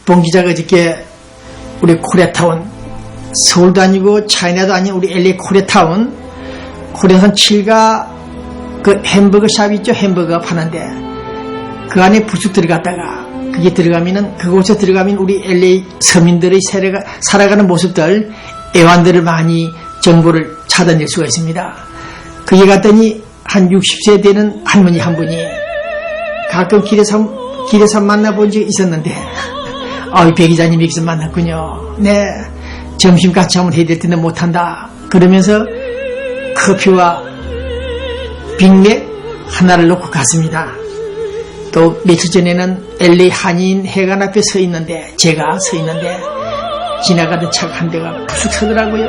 봉 기자가 어저께 우리 코리아타운, 서울도 아니고 차이나도 아닌 우리 LA 코리아타운, 코리아선 7가 그 햄버거 샵 있죠? 햄버거 파는데 그 안에 부스 들어갔다가 그게 들어가면은, 그곳에 들어가면 우리 LA 서민들의 살아가는 모습들, 애완들을 많이 정보를 찾아낼 수가 있습니다. 그게 갔더니 한 60세 되는 할머니 한 분이 가끔 길에서 만나본 적이 있었는데, 배 기자님 여기서 만났군요. 네, 점심 같이 한번 해야 될 텐데 못한다. 그러면서 커피와 빅맥 하나를 놓고 갔습니다. 또 며칠 전에는 LA 한인 회관 앞에 제가 서 있는데 지나가던 차가 한 대가 푸숙 서더라고요.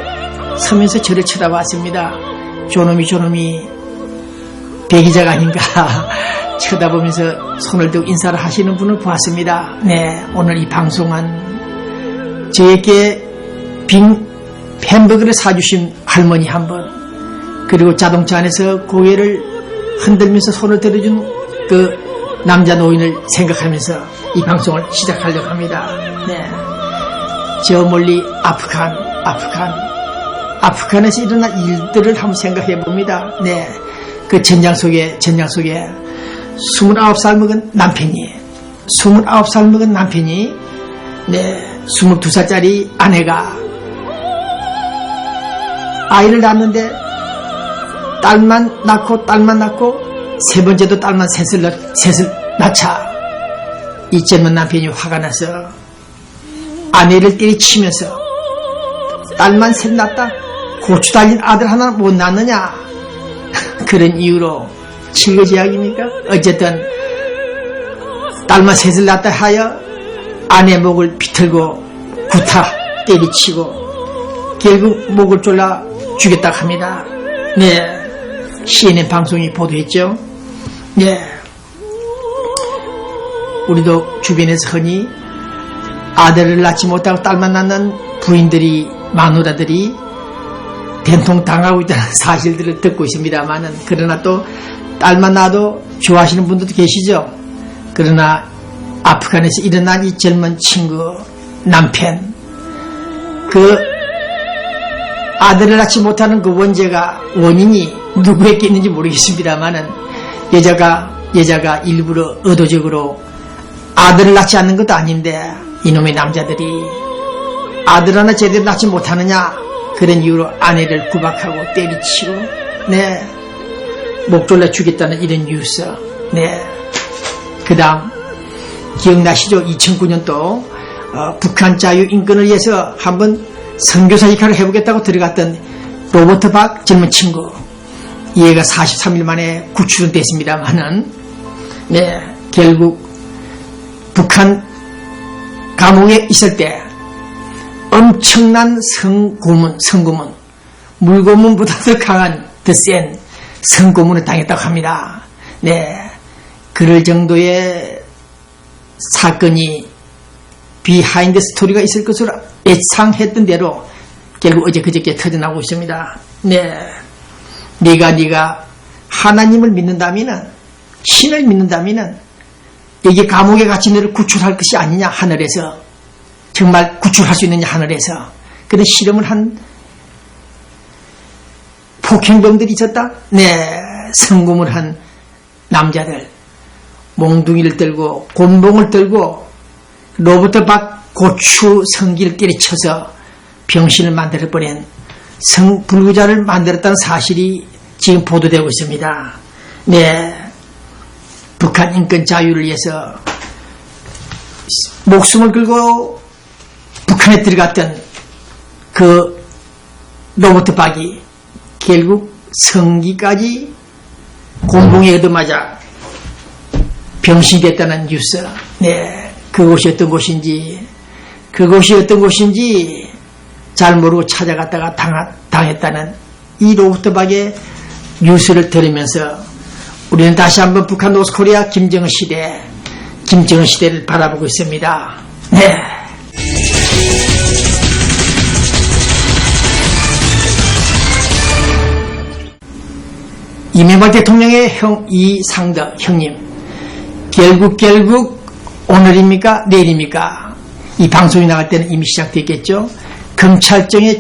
서면서 저를 쳐다봤습니다. 저놈이 배 기자가 아닌가 쳐다보면서 손을 들고 인사를 하시는 분을 보았습니다. 네, 오늘 이 방송한 저에게 햄버거를 사주신 할머니 한 분, 그리고 자동차 안에서 고개를 흔들면서 손을 들어준 그 남자 노인을 생각하면서 이 방송을 시작하려고 합니다. 네, 저 멀리 아프간에서 일어난 일들을 한번 생각해 봅니다. 네, 그 전장 속에 29살 먹은 남편이, 네, 22살짜리 아내가 아이를 낳았는데 딸만 낳고 세 번째도 딸만 셋을 낳자 이 젊은 남편이 화가 나서 아내를 때리치면서 딸만 셋 낳았다, 고추 달린 아들 하나 못 낳느냐, 그런 이유로 칠거지약입니까? 어쨌든 딸만 셋을 낳았다 하여 아내 목을 비틀고 구타 때리치고 결국 목을 졸라 죽였다고 합니다. 네, CNN 방송이 보도했죠. 네, 우리도 주변에서 흔히 아들을 낳지 못하고 딸만 낳는 부인들이, 마누라들이 된통 당하고 있다는 사실들을 듣고 있습니다만은, 그러나 또 딸만 낳아도 좋아하시는 분들도 계시죠. 그러나 아프간에서 일어난 이 젊은 친구 남편, 그 아들을 낳지 못하는 그 원인이 누구에게 있는지 모르겠습니다만은, 여자가 일부러 의도적으로 아들을 낳지 않는 것도 아닌데 이놈의 남자들이 아들 하나 제대로 낳지 못하느냐, 그런 이유로 아내를 구박하고 때리치고, 네, 목 졸라 죽였다는 이런 뉴스. 네, 그 다음 기억나시죠? 2009년도 북한 자유인권을 위해서 한번 선교사 역할을 해보겠다고 들어갔던 로버트 박 젊은 친구, 얘가 43일 만에 구출은 됐습니다만은, 네, 결국 북한 감옥에 있을 때 엄청난 성고문, 물고문보다 더 강한, 더 센 성고문을 당했다고 합니다. 네, 그럴 정도의 사건이 비하인드 스토리가 있을 것으로 예상했던 대로 결국 그저께 터져나오고 있습니다. 네, 네가 하나님을 믿는다면은, 신을 믿는다면은 여기 감옥에 갇힌 너를 구출할 것이 아니냐, 하늘에서 정말 구출할 수 있느냐, 하늘에서. 그런 실험을 한 폭행범들이 있었다. 네, 성공을 한 남자들, 몽둥이를 들고 곤봉을 들고 로버트 박 고추 성기를 때려쳐서 병신을 만들어버린 성불구자를 만들었다는 사실이 지금 보도되고 있습니다. 네, 북한 인권 자유를 위해서 목숨을 걸고 북한에 들어갔던 그 로버트 박이 결국 성기까지 곤봉에 얻어맞아 병신이 됐다는 뉴스. 네, 그곳이 어떤 곳인지 잘 모르고 찾아갔다가 당했다는 이 로버트 박의 뉴스를 들으면서 우리는 다시 한번 북한 노스코리아 김정은 시대를 바라보고 있습니다. 네. 이명박 대통령의 이상덕 형님, 결국 오늘입니까? 내일입니까? 이 방송이 나갈 때는 이미 시작됐겠죠. 검찰청에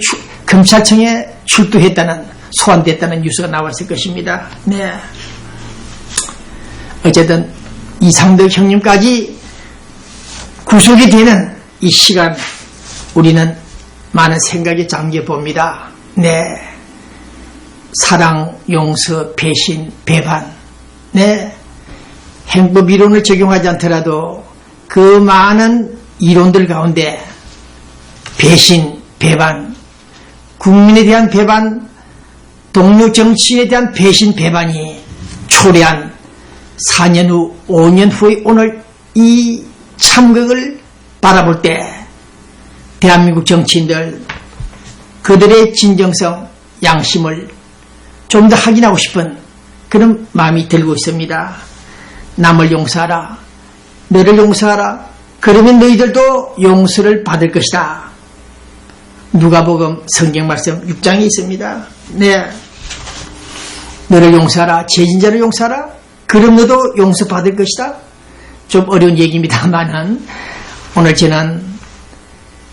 출두했다는, 소환됐다는 뉴스가 나왔을 것입니다. 네. 어쨌든 이상덕 형님까지 구속이 되는 이 시간, 우리는 많은 생각에 잠겨 봅니다. 네. 사랑, 용서, 배신, 배반. 네. 행법 이론을 적용하지 않더라도 그 많은 이론들 가운데 배신, 배반, 국민에 대한 배반, 동료 정치인에 대한 배신, 배반이 초래한 4년 후, 5년 후의 오늘 이 참극을 바라볼 때 대한민국 정치인들, 그들의 진정성, 양심을 좀 더 확인하고 싶은 그런 마음이 들고 있습니다. 남을 용서하라, 너를 용서하라, 그러면 너희들도 용서를 받을 것이다. 누가복음 성경 말씀 6장에 있습니다. 네. 너를 용서하라, 죄진자를 용서하라, 그럼 너도 용서받을 것이다. 좀 어려운 얘기입니다만은 오늘 저는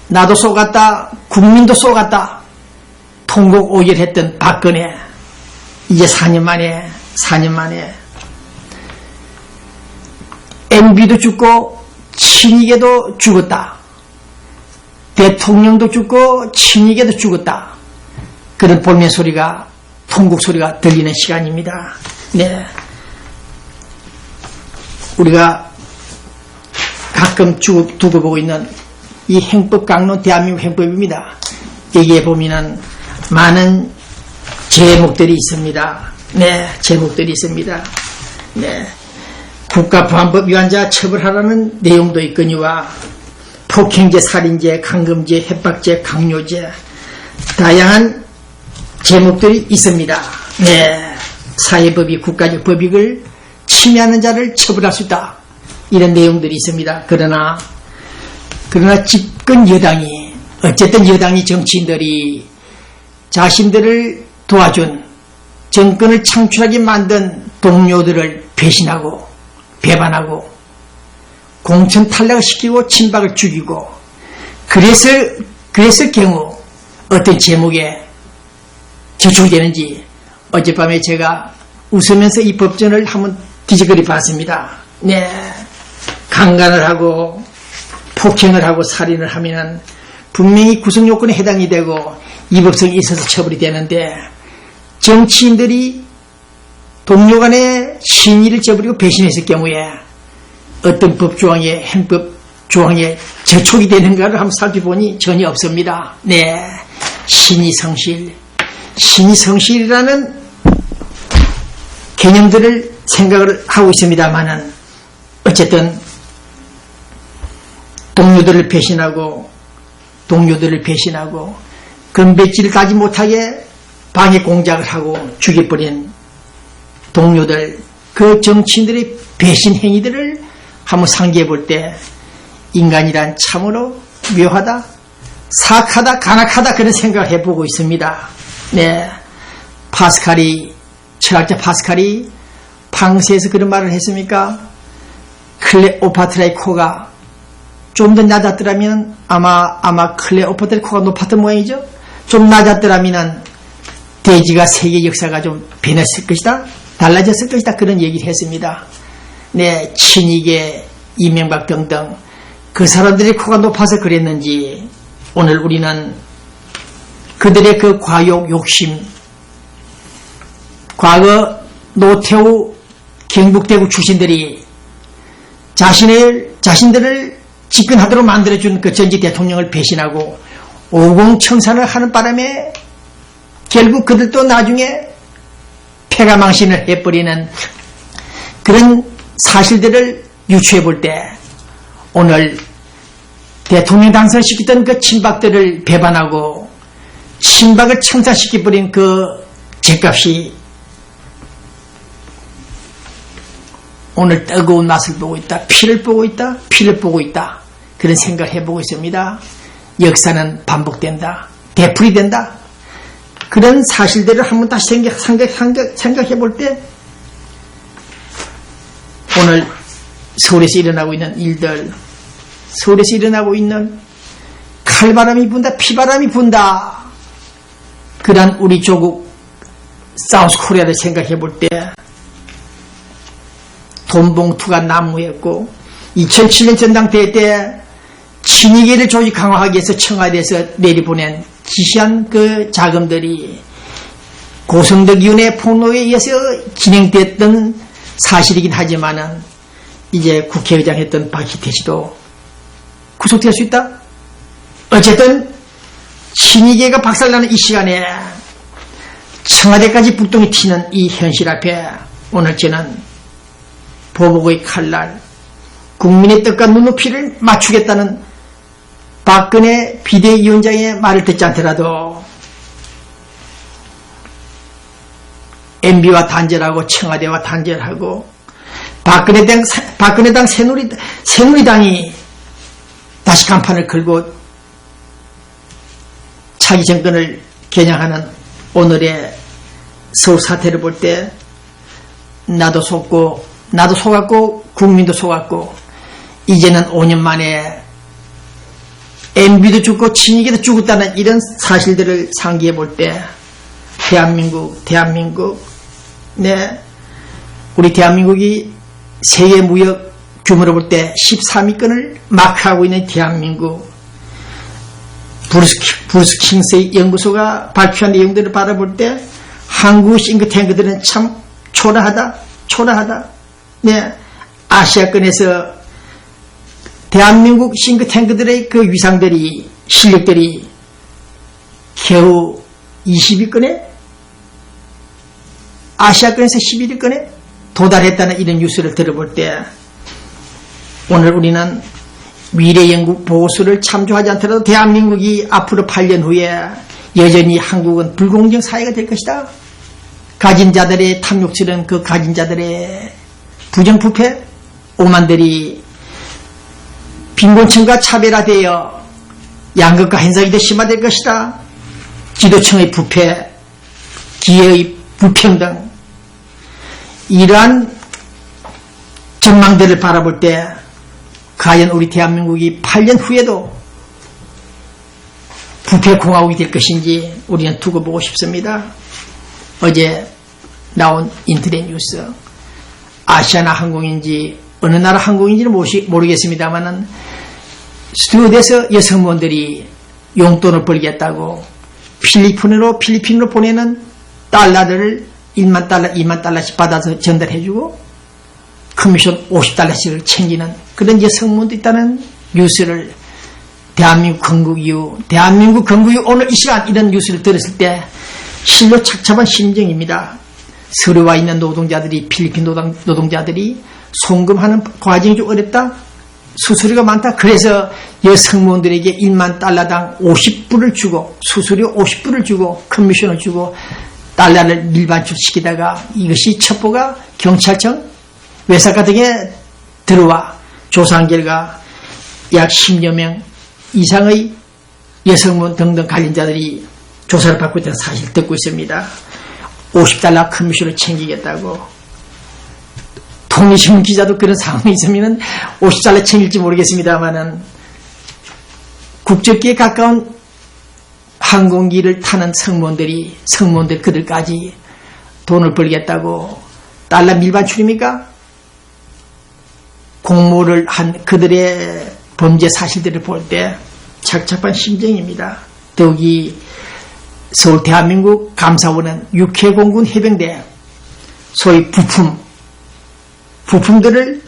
나도 속았다, 국민도 속았다, 통곡 오열했던 박근혜, 이제 4년 만에 MB도 죽고 친이계도 죽었다. 대통령도 죽고 친이계도 죽었다. 그런 볼멘 소리가, 통곡 소리가 들리는 시간입니다. 네. 우리가 가끔 두고 보고 있는 이 행법 강론, 대한민국 행법입니다. 여기에 보면은 많은 제목들이 있습니다. 네, 제목들이 있습니다. 네. 국가보안법 위반자 처벌하라는 내용도 있거니와 폭행죄, 살인죄, 강금죄, 협박죄, 강요죄, 다양한 제목들이 있습니다. 네. 사회법이 국가적 법익을 침해하는 자를 처벌할 수 있다. 이런 내용들이 있습니다. 그러나 집권 여당이, 어쨌든 여당이, 정치인들이 자신들을 도와준, 정권을 창출하게 만든 동료들을 배신하고 배반하고 공천 탈락을 시키고 친박을 죽이고, 그랬을 경우 어떤 제목에 저촉이 되는지 어젯밤에 제가 웃으면서 이 법전을 한번 뒤적거리 봤습니다. 네. 강간을 하고 폭행을 하고 살인을 하면 분명히 구성요건에 해당이 되고 위법성이 있어서 처벌이 되는데, 정치인들이 동료 간의 신의를 저버리고 배신했을 경우에 어떤 법조항에, 행법 조항에 저촉이 되는가를 한번 살펴보니 전혀 없습니다. 네. 신의성실이라는 개념들을 생각을 하고 있습니다만은, 어쨌든 동료들을 배신하고 건배지를 가지 못하게 방해 공작을 하고 죽여버린 동료들, 그 정치인들의 배신 행위들을 한번 상기해 볼 때 인간이란 참으로 묘하다, 사악하다, 간악하다, 그런 생각을 해보고 있습니다. 네. 철학자 파스칼이 방세에서 그런 말을 했습니까? 클레오파트라의 코가 좀 더 낮았더라면 아마 클레오파트라의 코가 높았던 모양이죠. 좀 낮았더라면 대지가 세계 역사가 좀 변했을 것이다, 달라졌을 것이다, 그런 얘기를 했습니다. 네, 친이계, 이명박 등등 그 사람들의 코가 높아서 그랬는지 오늘 우리는 그들의 그 과욕, 욕심, 과거 노태우 경북대구 출신들이 자신들을 집권하도록 만들어준 그 전직 대통령을 배신하고 오공청산을 하는 바람에 결국 그들도 나중에 폐가망신을 해버리는 그런 사실들을 유추해 볼 때, 오늘 대통령 당선시켰던 그 친박들을 배반하고 친박을 청산시켜버린 그 죗값이 오늘 뜨거운 맛을 보고 있다, 피를 보고 있다, 그런 생각을 해보고 있습니다. 역사는 반복된다, 되풀이된다. 그런 사실들을 한번 다시 생각해 볼 때, 오늘 서울에서 일어나고 있는 일들, 서울에서 일어나고 있는 칼바람이 분다, 피바람이 분다. 그런 우리 조국 사우스 코리아를 생각해 볼 때 돈봉투가 난무했고 2007년 전당대회 때 친이계를 조직 강화하기 위해서 청와대에서 내리보낸 지시한 그 자금들이 고성덕 위원회 폭로에 의해서 진행됐던 사실이긴 하지만은 이제 국회의장 했던 박희태 씨도 구속될 수 있다? 어쨌든 친이계가 박살나는 이 시간에 청와대까지 불똥이 튀는 이 현실 앞에 오늘 저는 보복의 칼날, 국민의 뜻과 눈높이를 맞추겠다는 박근혜 비대위원장의 말을 듣지 않더라도 MB와 단절하고 청와대와 단절하고 박근혜당 새누리당이 다시 간판을 걸고 차기 정권을 겨냥하는 오늘의 서울 사태를 볼 때 나도 속았고 국민도 속았고 이제는 5년 만에 MB도 죽고 친이계도 죽었다는 이런 사실들을 상기해 볼 때 우리 대한민국이 세계 무역 규모로 볼 때 13위권을 마크하고 있는 대한민국, 브루스 킹스의 연구소가 발표한 내용들을 바라볼 때 한국 싱크탱크들은 참 초라하다. 네, 아시아권에서 대한민국 싱크탱크들의 그 위상들이, 실력들이 겨우 20위권에, 아시아권에서 11위권에 도달했다는 이런 뉴스를 들어볼 때 오늘 우리는 미래연구 보고서를 참조하지 않더라도 대한민국이 앞으로 8년 후에 여전히 한국은 불공정 사회가 될 것이다. 가진 자들의 탐욕스러운 그 가진 자들의 부정부패, 오만들이 빈곤층과 차별화되어 양극화 현상이 더 심화될 것이다. 지도층의 부패, 기회의 불평등, 이러한 전망들을 바라볼 때 과연 우리 대한민국이 8년 후에도 부패공화국이 될 것인지 우리는 두고 보고 싶습니다. 어제 나온 인터넷 뉴스, 아시아나 항공인지 어느 나라 항공인지는 모르겠습니다만은 스튜어디스 여성분들이 용돈을 벌겠다고 필리핀으로 보내는 달러들을 1만 달러, 2만 달러씩 받아서 전달해주고 커미션 50달러씩을 챙기는 그런 여성분도 있다는 뉴스를 대한민국 건국 이후 오늘 이 시간 이런 뉴스를 들었을 때 실로 착잡한 심정입니다. 서울에 있는 노동자들이, 필리핀 노동자들이 송금하는 과정이 좀 어렵다. 수수료가 많다. 그래서 여성분들에게 1만 달러당 50불을 주고 수수료 50불을 주고 커미션을 주고 달러를 밀반출시키다가 이것이 첩보가 경찰청 외사과 등에 들어와 조사한 결과 약 10여 명 이상의 여성분 등등 관련자들이 조사를 받고 있다는 사실을 듣고 있습니다. 50달러 커미션을 챙기겠다고. 독립신문 기자도 그런 상황이 있으면 50달러 챙길지 모르겠습니다만은 국적기에 가까운 항공기를 타는 성모들 그들까지 돈을 벌겠다고 달러 밀반출입니까? 공모를 한 그들의 범죄 사실들을 볼 때 착잡한 심정입니다. 더욱이 서울 대한민국 감사원은 육해공군 해병대 소위 부품들을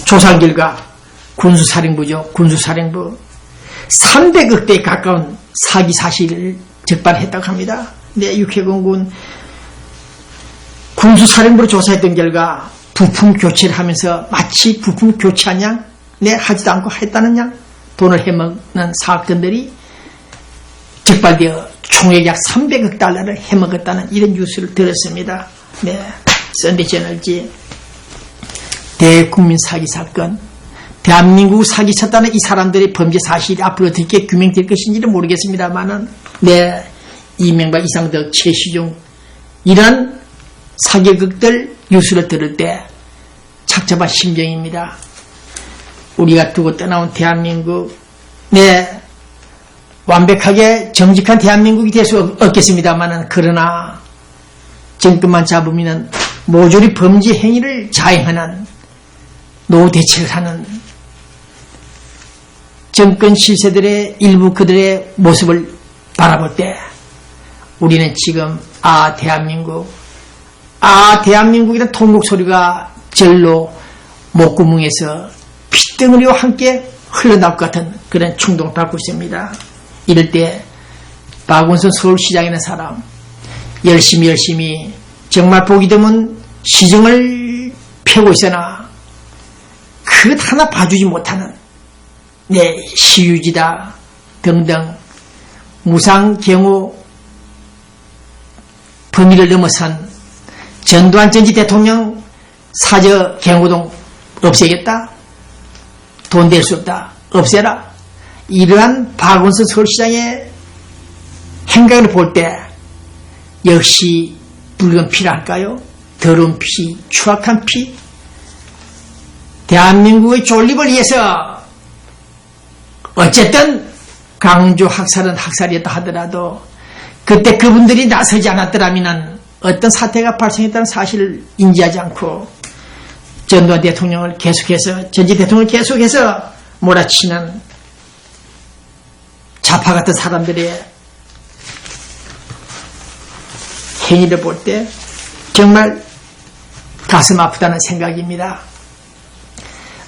조사한 결과 군수사령부 300억대에 가까운 사기 사실을 적발했다고 합니다. 네, 육해공군 군수사령부를 조사했던 결과 부품 교체를 하면서 마치 부품 교체한 양, 하지도 않고 했다는 양 돈을 해먹는 사건들이 적발되어 총액 약 300억 달러를 해먹었다는 이런 뉴스를 들었습니다. 네, 썬데이저널지 대국민 사기 사건, 대한민국 사기쳤다는 이 사람들의 범죄 사실이 앞으로 어떻게 규명될 것인지는 모르겠습니다만은, 네, 이명박, 이상덕, 최시중 이런 사기극들 뉴스를 들을 때 착잡한 심정입니다. 우리가 두고 떠나온 대한민국, 네, 완벽하게 정직한 대한민국이 될 수 없겠습니다만, 그러나 정권만 잡으면 모조리 범죄 행위를 자행하는, 노후 대책을 하는 정권 실세들의 일부 그들의 모습을 바라볼 때 우리는 지금 대한민국이란 통곡 소리가 절로 목구멍에서 핏덩어리와 함께 흘러나올 것 같은 그런 충동을 받고 있습니다. 이럴 때 박원순 서울시장이라는 사람 열심히 정말 보기 드문 시정을 펴고 있으나 그것 하나 봐주지 못하는 시유지다 등등 무상경우 범위를 넘어선 전두환 전직 대통령 사저 경호동 없애겠다? 돈 될 수 없다. 없애라. 이러한 박원순 서울시장의 행각을 볼 때 역시 붉은 피랄까요? 더러운 피, 추악한 피. 대한민국의 존립을 위해서 어쨌든 강조 학살은 학살이었다 하더라도 그때 그분들이 나서지 않았더라면 어떤 사태가 발생했다는 사실을 인지하지 않고 전두환 대통령을 계속해서 전직 대통령을 계속해서 몰아치는 좌파 같은 사람들의 행위를 볼 때 정말 가슴 아프다는 생각입니다.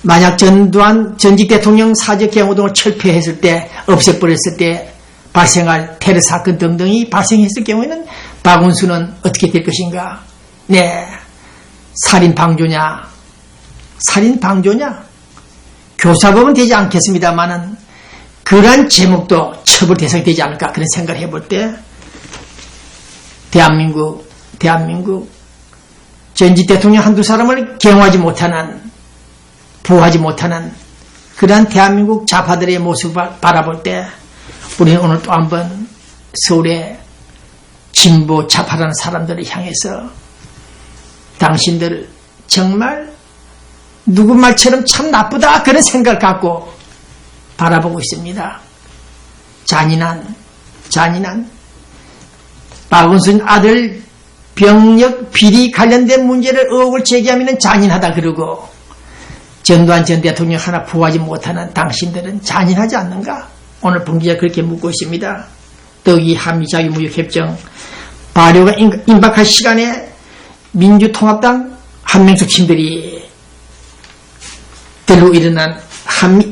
만약 전두환 전직 대통령 사저 경호동을 철폐했을 때, 없애버렸을 때 발생할 테러 사건 등등이 발생했을 경우에는 박원순은 어떻게 될 것인가? 네, 살인 방조냐? 교사법은 되지 않겠습니다만은 그러한 제목도 처벌 대상이 되지 않을까 그런 생각을 해볼 때 대한민국 전직 대통령 한두 사람을 경호하지 못하는, 보호하지 못하는 그러한 대한민국 좌파들의 모습을 바라볼 때 우리는 오늘 또 한번 서울의 진보 좌파라는 사람들을 향해서 당신들 정말 누구 말처럼 참 나쁘다 그런 생각을 갖고 바라보고 있습니다. 잔인한 박원순 아들 병력 비리 관련된 문제를 의혹을 제기하면 잔인하다 그러고 전두환 전 대통령 하나 보호하지 못하는 당신들은 잔인하지 않는가? 오늘 본기자 그렇게 묻고 있습니다. 또 이 한미자유무역협정 발효가 임박할 시간에 민주통합당 한명숙 팀들이 들로 일어난 한미